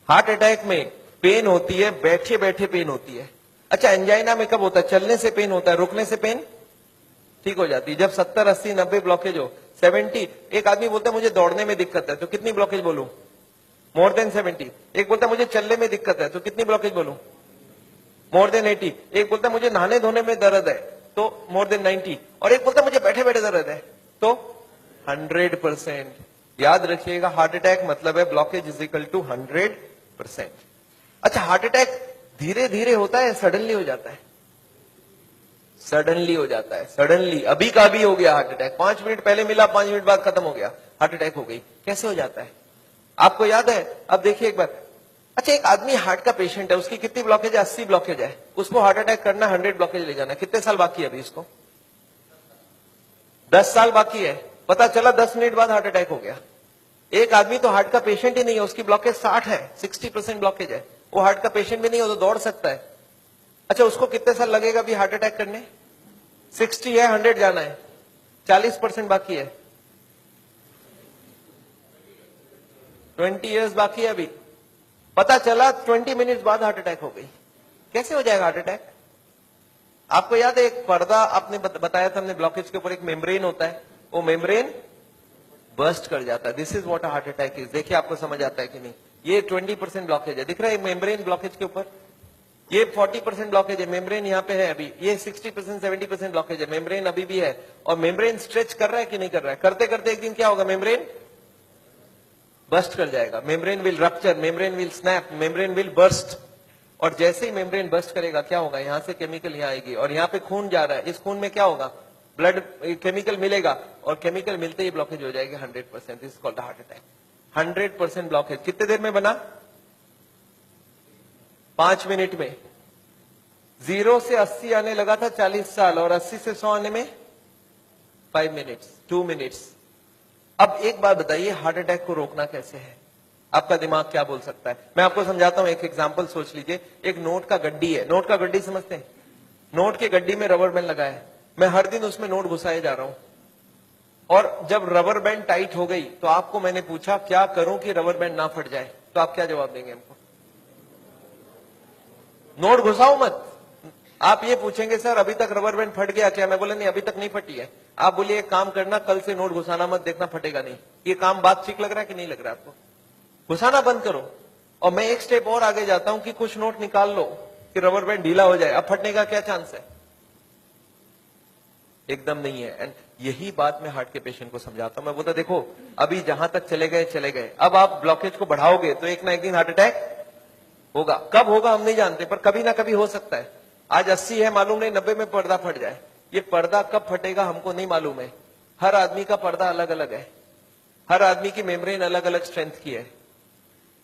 Heart attack में pen होती है, बैठे बैठे पेन होती है। अच्छा, एंजाइना में कब होता है? चलने से पेन होता है, रुकने से पेन ठीक हो जाती है। जब 70, 80, 90 ब्लॉकेज हो, 70, एक आदमी बोलता है मुझे दौड़ने में दिक्कत है, तो कितनी ब्लॉकेज बोलूं? More than 70। एक बोलता है मुझे चलने में दिक्कत है, तो कितनी ब्लॉकेज बोलूं? More than 80। एक बोलता है मुझे नहाने धोने में दर्द है, तो मोर देन 90। और एक बोलता है मुझे बैठे बैठे दर्द है, तो 100%। याद रखिएगा, हार्ट अटैक मतलब है ब्लॉकेज इज इक्वल टू 100%। अच्छा, हार्ट अटैक धीरे धीरे होता है, सडनली हो जाता है? सडनली हो जाता है। सडनली अभी का अभी हो गया हार्ट अटैक, 5 मिनट पहले मिला, 5 मिनट बाद खत्म हो गया, हार्ट अटैक हो गई। कैसे हो जाता है आपको याद है? अब देखिए एक बार। अच्छा, एक आदमी हार्ट का पेशेंट है, उसकी कितनी ब्लॉकेज है? 80 ब्लॉकेज है। उसको हार्ट अटैक करना, 100 ब्लॉकेज ले जाना, कितने साल बाकी है अभी इसको? 10 साल बाकी है। पता चला 10 मिनट बाद हार्ट अटैक हो गया। एक आदमी तो हार्ट का पेशेंट ही नहीं है, उसकी ब्लॉकेज 60 है, 60% ब्लॉकेज है, वो हार्ट का पेशेंट भी नहीं हो तो दौड़ सकता है। अच्छा, उसको कितने साल लगेगा अभी हार्ट अटैक करने? 60 है, 100 जाना है, 40% बाकी है, 20 इयर्स बाकी है अभी। पता चला 20 मिनट्स बाद हार्ट अटैक हो गई। कैसे हो जाएगा हार्ट अटैक? आपको याद है एक पर्दा आपने बताया था हमने, ब्लॉकेज के ऊपर एक मेम्ब्रेन होता है, वो मेम्ब्रेन बर्स्ट कर जाता है। This is what a heart attack is. देखिए आपको समझ आता है कि नहीं? ये 20% ब्लॉकेज है, दिख रहा है मेम्ब्रेन ब्लॉकेज के ऊपर। ये 40% ब्लॉकेज है, मेम्ब्रेन यहाँ पे है अभी। ये 60%, 70% ब्लॉकेज है, मेम्ब्रेन अभी भी है। और मेम्ब्रेन स्ट्रेच कर रहा है कि नहीं कर रहा है? करते करते एक दिन क्या होगा? मेम्ब्रेन बस्ट कर जाएगा, membrane will rupture, membrane will snap, membrane will burst. और जैसे ही मेम्ब्रेन बस्ट करेगा क्या होगा? यहां से केमिकल यहाँ आएगी, और यहाँ पे खून जा रहा है, इस खून में क्या होगा? ब्लड केमिकल मिलेगा, और केमिकल मिलते ही ब्लॉकेज हो जाएगी 100%। This is called heart attack. 100% blockage कितने देर में बना? 5 मिनट में। 0 से 80 आने लगा था 40 साल, और 80 से 100 आने में 5 मिनट्स, 2 मिनट्स। अब एक बात बताइए, हार्ट अटैक को रोकना कैसे है? आपका दिमाग क्या बोल सकता है? मैं आपको समझाता हूं, एक एग्जांपल सोच लीजिए। एक नोट का गड्डी है, नोट का गड्डी समझते हैं? नोट के गड्डी में रबर बैंड लगा है, मैं हर दिन उसमें नोट घुसाए जा रहा हूं, और जब रबर बैंड टाइट हो गई तो आपको मैंने पूछा क्या करूं कि रबर बैंड ना फट जाए, तो आप क्या जवाब देंगे हमको? नोट घुसाओ मत। आप ये पूछेंगे सर अभी तक रबर बैंड फट गया क्या? मैं बोला नहीं, अभी तक नहीं फटी है। आप बोलिए एक काम करना, कल से नोट घुसाना मत, देखना फटेगा नहीं। ये काम बात ठीक लग रहा है कि नहीं लग रहा है आपको? घुसाना बंद करो। और मैं एक स्टेप और आगे जाता हूं कि कुछ नोट निकाल लो कि रबर बैंड ढीला हो जाए। अब फटने का क्या चांस है? एकदम नहीं है। एंड यही बात मैं हार्ट के पेशेंट को समझाता हूं। मैं बोलता देखो अभी जहां तक चले गए चले गए, अब आप ब्लॉकेज को बढ़ाओगे तो एक ना एक दिन हार्ट अटैक होगा। कब होगा हम नहीं जानते, पर कभी ना कभी हो सकता है। आज 80 है, मालूम नहीं 90 में पर्दा फट जाए। ये पर्दा कब फटेगा हमको नहीं मालूम है। हर आदमी का पर्दा अलग अलग है, हर आदमी की मेम्ब्रेन अलग अलग स्ट्रेंथ की है।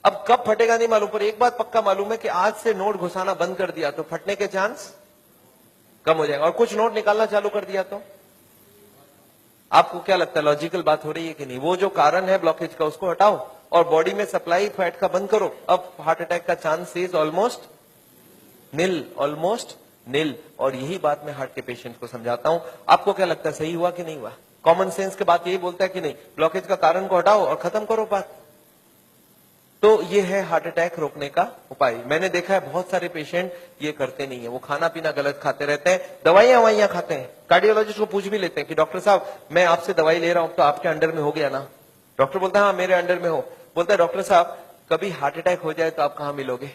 अब कब फटेगा नहीं मालूम, पर एक बात पक्का मालूम है कि आज से नोट घुसाना बंद कर दिया तो फटने के चांस कम हो जाएगा। और कुछ नोट निकालना चालू कर दिया तो आपको क्या लगता है, लॉजिकल बात हो रही है कि नहीं? वो जो कारण है ब्लॉकेज का उसको हटाओ और बॉडी में सप्लाई फैट का बंद करो। अब हार्ट अटैक का chance is almost nil, almost nil. और यही बात मैं हार्ट के पेशेंट को समझाता हूं। आपको क्या लगता है, सही हुआ कि नहीं हुआ? कॉमन सेंस की बात यही बोलता है कि नहीं, ब्लॉकेज का कारण को हटाओ और खत्म करो बात। तो ये है हार्ट अटैक रोकने का उपाय। मैंने देखा है बहुत सारे पेशेंट ये करते नहीं है, वो खाना पीना गलत खाते रहते हैं, दवाइयां खाते हैं। कार्डियोलॉजिस्ट को पूछ भी लेते हैं कि डॉक्टर साहब मैं आपसे दवाई ले रहा हूं तो आपके अंडर में हो गया ना? डॉक्टर बोलता है हाँ मेरे अंडर में हो। बोलता है डॉक्टर साहब कभी हार्ट अटैक हो जाए तो आप कहां मिलोगे?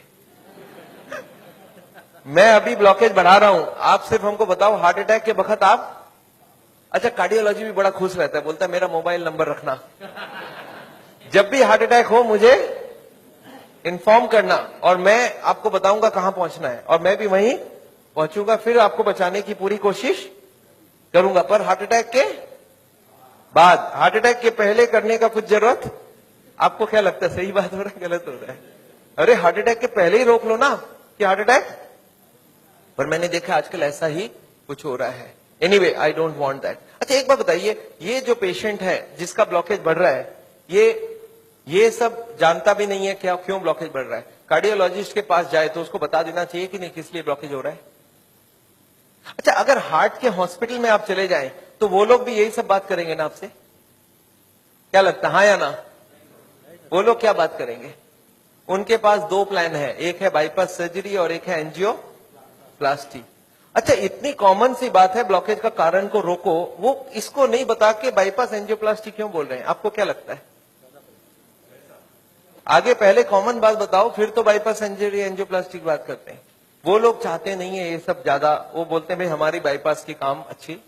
मैं अभी ब्लॉकेज बढ़ा रहा हूं, आप सिर्फ हमको बताओ हार्ट अटैक के वक्त आप। अच्छा, कार्डियोलॉजी भी बड़ा खुश रहता है, बोलता है मेरा मोबाइल नंबर रखना, जब भी हार्ट अटैक हो मुझे इन्फॉर्म करना और मैं आपको बताऊंगा कहां पहुंचना है, और मैं भी वहीं पहुंचूंगा, फिर आपको बचाने की पूरी कोशिश करूंगा। पर हार्ट अटैक के बाद, हार्ट अटैक के पहले करने का कुछ जरूरत? आपको क्या लगता है, सही बात हो रहा है गलत हो रहा है? अरे हार्ट अटैक के पहले ही रोक लो ना कि हार्ट अटैक। पर मैंने देखा आजकल ऐसा ही कुछ हो रहा है। Anyway I don't want that. अच्छा एक बात बताइए, ये जो पेशेंट है जिसका ब्लॉकेज बढ़ रहा है, ये सब जानता भी नहीं है क्या क्यों ब्लॉकेज बढ़ रहा है। कार्डियोलॉजिस्ट के पास जाए तो उसको बता देना चाहिए कि नहीं किस लिए ब्लॉकेज हो रहा है। अच्छा, अगर हार्ट के हॉस्पिटल में आप चले जाएं तो वो लोग भी यही सब बात करेंगे ना आपसे? क्या लगता है, हाँ या ना? वो लोग क्या बात करेंगे? उनके पास दो प्लान है, एक है बाईपास सर्जरी और एक है एंजियोप्लास्टी। अच्छा, इतनी कॉमन सी बात है, ब्लॉकेज का कारण को रोको, वो इसको नहीं बता के बाईपास एंजियोप्लास्टी क्यों बोल रहे हैं? आपको क्या लगता है? आगे पहले कॉमन बात बताओ, फिर तो बाईपास सर्जरी एंजियोप्लास्टी की बात करते हैं। वो लोग चाहते नहीं है ये सब ज्यादा, वो बोलते हैं भाई हमारी बाईपास की काम अच्छी।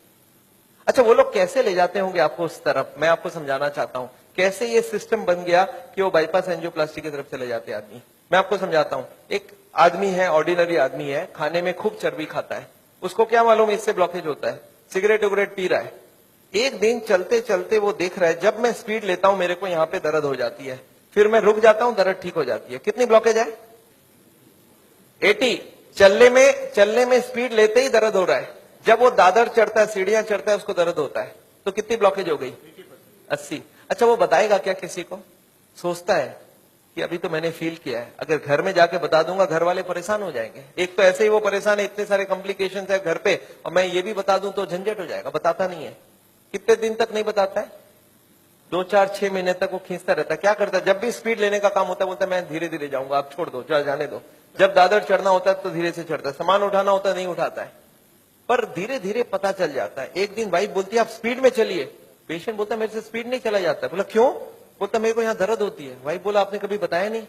अच्छा, वो लोग कैसे ले जाते होंगे आपको उस तरफ, मैं आपको समझाना चाहता हूं कैसे ये सिस्टम बन गया कि वो बाईपास एंजियोप्लास्टी की तरफ चले जाते आदमी। मैं आपको समझाता हूं। एक आदमी है, ऑर्डिनरी आदमी है, खाने में खूब चर्बी खाता है, उसको क्या मालूम इससे ब्लॉकेज होता है, सिगरेट उगरेट पी रहा है। एक दिन चलते चलते वो देख रहा है जब मैं स्पीड लेता हूं मेरे को यहाँ पे दर्द हो जाती है, फिर मैं रुक जाता हूं, दर्द ठीक हो जाती है। कितनी ब्लॉकेज है? 80। चलने में स्पीड लेते ही दर्द हो रहा है, जब वो दादर चढ़ता है, सीढ़ियां चढ़ता है, उसको दर्द होता है। तो कितनी ब्लॉकेज हो गई? 80। अच्छा, वो बताएगा क्या किसी को? सोचता है कि अभी तो मैंने फील किया है, अगर घर में जाके बता दूंगा घर वाले परेशान हो जाएंगे। एक तो ऐसे ही वो परेशान है, इतने सारे कॉम्प्लिकेशन है घर पे, और मैं ये भी बता दूं तो झंझट हो जाएगा। बताता नहीं है। कितने दिन तक नहीं बताता है? 2, 4, 6 महीने तक वो खींचता रहता है। क्या करता है? जब भी स्पीड लेने का काम होता है बोलता है मैं धीरे धीरे जाऊंगा, आप छोड़ दो, जाने दो। जब दादर चढ़ना होता है तो धीरे से चढ़ता है, सामान उठाना होता है नहीं उठाता है। पर धीरे धीरे पता चल जाता है। एक दिन वाइफ बोलती है आप स्पीड में चलिए, पेशेंट बोलता है मेरे से स्पीड नहीं चला जाता। बोला क्यों? बोलता मेरे को यहाँ दर्द होती है। वाइफ बोला आपने कभी बताया नहीं?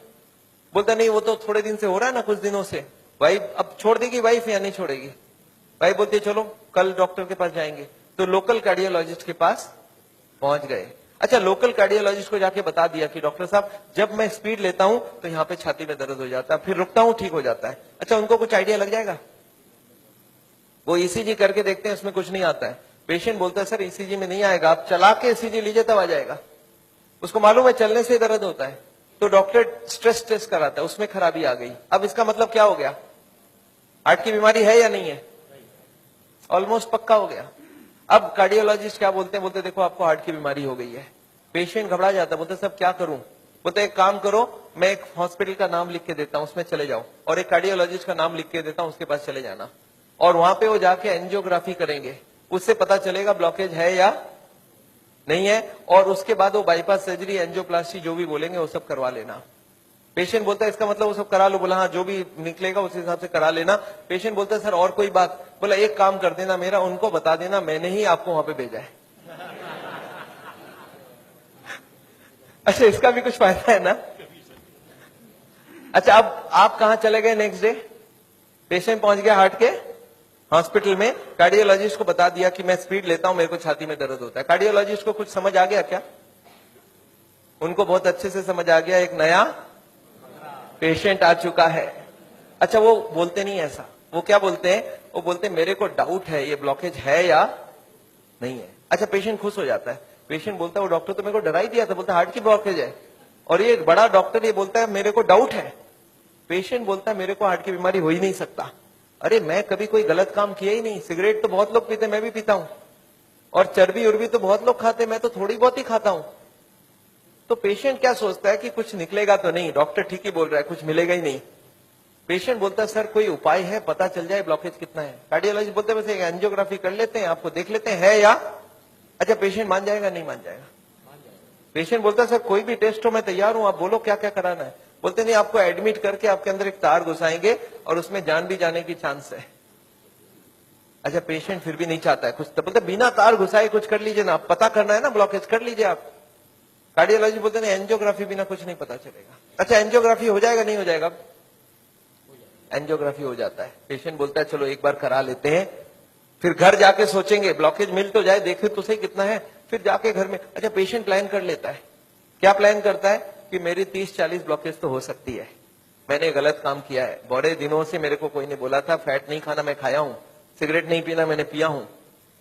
बोलता नहीं, वो तो थोड़े दिन से हो रहा है ना, कुछ दिनों से। वाइफ अब छोड़ देगी वाइफ या नहीं छोड़ेगी? वाइफ बोलती है चलो कल डॉक्टर के पास जाएंगे। तो लोकल कार्डियोलॉजिस्ट के पास पहुंच गए। अच्छा, लोकल कार्डियोलॉजिस्ट को जाके बता दिया कि डॉक्टर साहब जब मैं स्पीड लेता हूं तो यहाँ पे छाती में दर्द हो जाता है, फिर रुकता हूं ठीक हो जाता है। अच्छा, उनको कुछ आइडिया लग जाएगा? वो ईसीजी करके देखते हैं, उसमें कुछ नहीं आता है। पेशेंट बोलता है सर ईसीजी में नहीं आएगा, आप चला के ईसीजी लीजिए तब आ जाएगा। उसको मालूम है चलने से दर्द होता है, तो डॉक्टर स्ट्रेस टेस्ट कराता है, उसमें खराबी आ गई। अब इसका मतलब क्या हो गया? हार्ट की बीमारी है या नहीं है? ऑलमोस्ट पक्का हो गया। अब कार्डियोलॉजिस्ट क्या बोलते हैं? बोलते देखो आपको हार्ट की बीमारी हो गई है। पेशेंट घबरा जाता है, बोलते सब क्या करूं? बोलते एक काम करो, मैं एक हॉस्पिटल का नाम लिख के देता हूं, उसमें चले जाओ, और एक कार्डियोलॉजिस्ट का नाम लिख के देता हूं, उसके पास चले जाना, और वहां पे वो जाके एंजियोग्राफी करेंगे, उससे पता चलेगा ब्लॉकेज है या नहीं है, और उसके बाद वो बाईपास सर्जरी एंजियोप्लास्टी जो भी बोलेंगे वो सब करवा लेना। पेशेंट बोलता है इसका मतलब वो सब करा लो। बोला हाँ, जो भी निकलेगा उस हिसाब से करा लेना। पेशेंट बोलता है सर और कोई बात? बोला एक काम कर देना मेरा, उनको बता देना मैंने ही आपको वहां पे भेजा है। अच्छा, इसका भी कुछ फायदा है ना? अच्छा, अब आप कहां चले गए नेक्स्ट डे? पेशेंट पहुंच गया हार्ट के हॉस्पिटल में, कार्डियोलॉजिस्ट को बता दिया कि मैं स्पीड लेता हूं, मेरे को छाती में दर्द होता है। कार्डियोलॉजिस्ट को कुछ समझ आ गया क्या? उनको बहुत अच्छे से समझ आ गया, एक नया पेशेंट आ चुका है। अच्छा, वो बोलते नहीं ऐसा, वो क्या बोलते हैं? वो बोलते हैं मेरे को डाउट है ये ब्लॉकेज है या नहीं है। अच्छा, पेशेंट खुश हो जाता है। पेशेंट बोलता है वो डॉक्टर तो मेरे को डरा ही दिया था, बोलता हार्ट की ब्लॉकेज है, और ये बड़ा डॉक्टर ये बोलता है मेरे को डाउट है। पेशेंट बोलता है मेरे को हार्ट की बीमारी हो ही नहीं सकता। अरे मैं कभी कोई गलत काम किया ही नहीं, सिगरेट तो बहुत लोग पीते, मैं भी पीता हूं, और चर्बी उर्बी तो बहुत लोग खाते, मैं तो थोड़ी बहुत ही खाता हूं। तो पेशेंट क्या सोचता है कि कुछ निकलेगा तो नहीं, डॉक्टर ठीक ही बोल रहा है, कुछ मिलेगा ही नहीं। पेशेंट बोलता है सर कोई उपाय है, पता चल जाए ब्लॉकेज कितना है। कार्डियोलॉजिस्ट बोलते हैं वैसे एंजियोग्राफी कर लेते हैं, आपको देख लेते हैं है या। अच्छा, पेशेंट मान जाएगा नहीं मान जाएगा? पेशेंट बोलता है सर कोई भी टेस्ट हो मैं तैयार हूं, आप बोलो क्या क्या कराना है। बोलते नहीं, आपको एडमिट करके आपके अंदर एक तार घुसाएंगे और उसमें जान भी जाने की चांस है। अच्छा, पेशेंट फिर भी नहीं चाहता है कुछ, तो बोलते बिना तार घुसाए कुछ कर लीजिए ना, पता करना है ना ब्लॉकेज, कर लीजिए आप। कार्डियोलॉजी बोलते नहीं, एंजियोग्राफी बिना कुछ नहीं पता चलेगा। अच्छा, एंजियोग्राफी हो जाएगा नहीं हो जाएगा? एंजियोग्राफी हो जाता है। पेशेंट बोलता है चलो एक बार करा लेते हैं, फिर घर जाके सोचेंगे ब्लॉकेज मिल तो जाए, देखे तो सही कितना है, फिर जाके घर में। अच्छा, पेशेंट प्लान कर लेता है। क्या प्लान करता है? कि मेरी 30-40 ब्लॉकेज तो हो सकती है, मैंने गलत काम किया है, बड़े दिनों से मेरे को कोई ने बोला था फैट नहीं खाना, मैं खाया हूं, सिगरेट नहीं पीना, मैंने पिया हूं,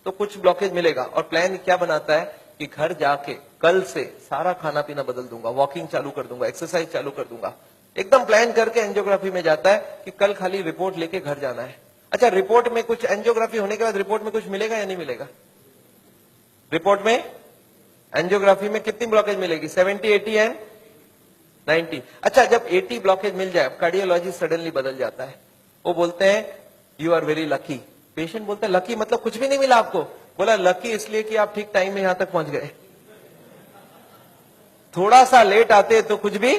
तो कुछ ब्लॉकेज मिलेगा। और प्लान क्या बनाता है कि घर जाके कल से सारा खाना पीना बदल दूंगा, वॉकिंग चालू कर दूंगा, एक्सरसाइज चालू कर दूंगा। एकदम प्लान करके एंजियोग्राफी में जाता है कि कल खाली रिपोर्ट लेके घर जाना है। अच्छा, रिपोर्ट में कुछ, एंजियोग्राफी होने के बाद रिपोर्ट में कुछ मिलेगा या नहीं मिलेगा? रिपोर्ट में एंजियोग्राफी में कितनी ब्लॉकेज मिलेगी? 70, 80 एंड 90। अच्छा, जब 80 ब्लॉकेज मिल जाए, कार्डियोलॉजी सडनली बदल जाता है, वो बोलते हैं you are very lucky. Patient बोलता है लकी मतलब कुछ भी नहीं मिला आपको? बोला लकी इसलिए कि आप ठीक टाइम में यहां तक पहुंच गए, थोड़ा सा लेट आते तो कुछ भी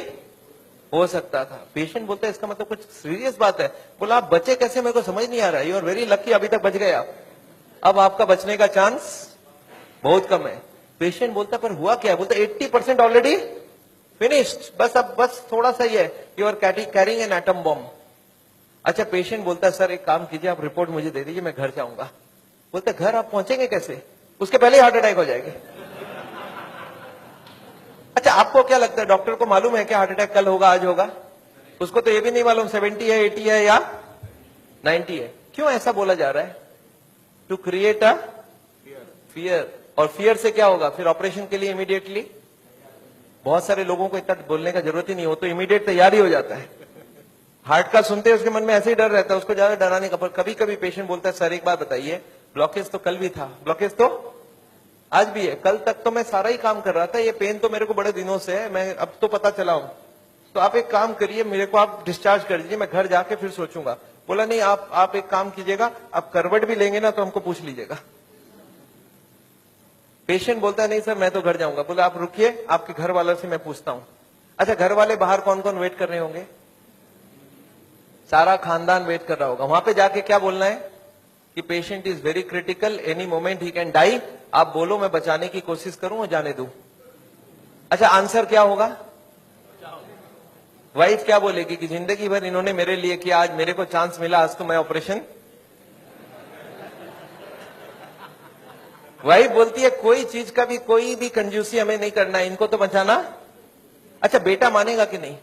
हो सकता था। पेशेंट बोलता है इसका मतलब कुछ सीरियस बात है। बोला आप बचे कैसे, मेरे को समझ नहीं आ रहा है। यू आर वेरी लकी, अभी तक बच गए आप। अब आपका बचने का चांस बहुत कम है। पेशेंट बोलता पर हुआ क्या है, बोलता 80% ऑलरेडी फिनिश्ड, बस अब बस थोड़ा सा ही है, you are carrying an atom bomb. अच्छा, पेशेंट बोलता है सर एक काम कीजिए, आप रिपोर्ट मुझे दे दीजिए, मैं घर जाऊंगा। बोलते घर आप पहुंचेंगे कैसे, उसके पहले ही हार्ट अटैक हो जाएगी। अच्छा, आपको क्या लगता है, डॉक्टर को मालूम है कि हार्ट अटैक कल होगा आज होगा? उसको तो ये भी नहीं मालूम 70 है 80 है या 90 है। क्यों ऐसा बोला जा रहा है? To create a fear. और फियर से क्या होगा फिर? ऑपरेशन के लिए इमीडिएटली, बहुत सारे लोगों को इतना बोलने का जरूरत ही नहीं हो, तो इमीडिएट तैयारी हो जाता है। हार्ट का सुनते उसके मन में ऐसे ही डर रहता है, उसको ज्यादा डराने का। पर कभी कभी पेशेंट बोलता है सर एक बात बताइए, ब्लॉकेज तो कल भी था, ब्लॉकेज तो आज भी है, कल तक तो मैं सारा ही काम कर रहा था, ये पेन तो मेरे को बड़े दिनों से है, मैं अब तो पता चला हूं। तो आप एक काम करिए, मेरे को आप डिस्चार्ज कर दीजिए, मैं घर जाके फिर सोचूंगा। बोला नहीं, आप एक काम कीजिएगा, आप करवट भी लेंगे ना तो हमको पूछ लीजिएगा। पेशेंट बोलता है नहीं सर मैं तो घर जाऊंगा। बोला आप रुकिए, आपके घर वालों से मैं पूछता हूं। अच्छा, घर वाले बाहर कौन कौन वेट कर रहे होंगे? सारा खानदान वेट कर रहा होगा। वहां पे जाके क्या बोलना है कि patient is very critical, any moment he can die. आप बोलो मैं बचाने की कोशिश करूं और जाने दूं। अच्छा, आंसर क्या होगा? वाइफ क्या बोलेगी कि जिंदगी भर इन्होंने मेरे लिए किया, आज मेरे को चांस मिला, आज तो मैं ऑपरेशन। वाइफ बोलती है कोई चीज का भी कोई भी कंजूसी हमें नहीं करना है, इनको तो बचाना। अच्छा, बेटा मानेगा कि नहीं?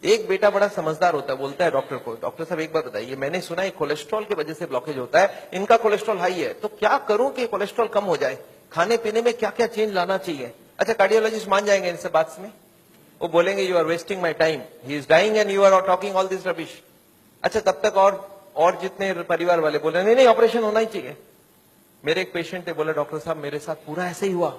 एक बेटा बड़ा समझदार होता है, बोलता है डॉक्टर को, डॉक्टर साहब एक बात बताइए, मैंने सुना है कोलेस्ट्रॉल की वजह से ब्लॉकेज होता है, इनका कोलेस्ट्रॉल हाई है, तो क्या करूं कि कोलेस्ट्रॉल कम हो जाए? खाने पीने में क्या क्या चेंज लाना चाहिए? अच्छा, कार्डियोलॉजिस्ट मान जाएंगे इनसे बात में? वो बोलेंगे you are wasting my time, he is dying and you are talking all this rubbish. अच्छा, तब तक और जितने परिवार वाले बोले नहीं नहीं ऑपरेशन होना ही चाहिए। मेरे एक पेशेंट है, बोला डॉक्टर साहब मेरे साथ पूरा ऐसे ही हुआ,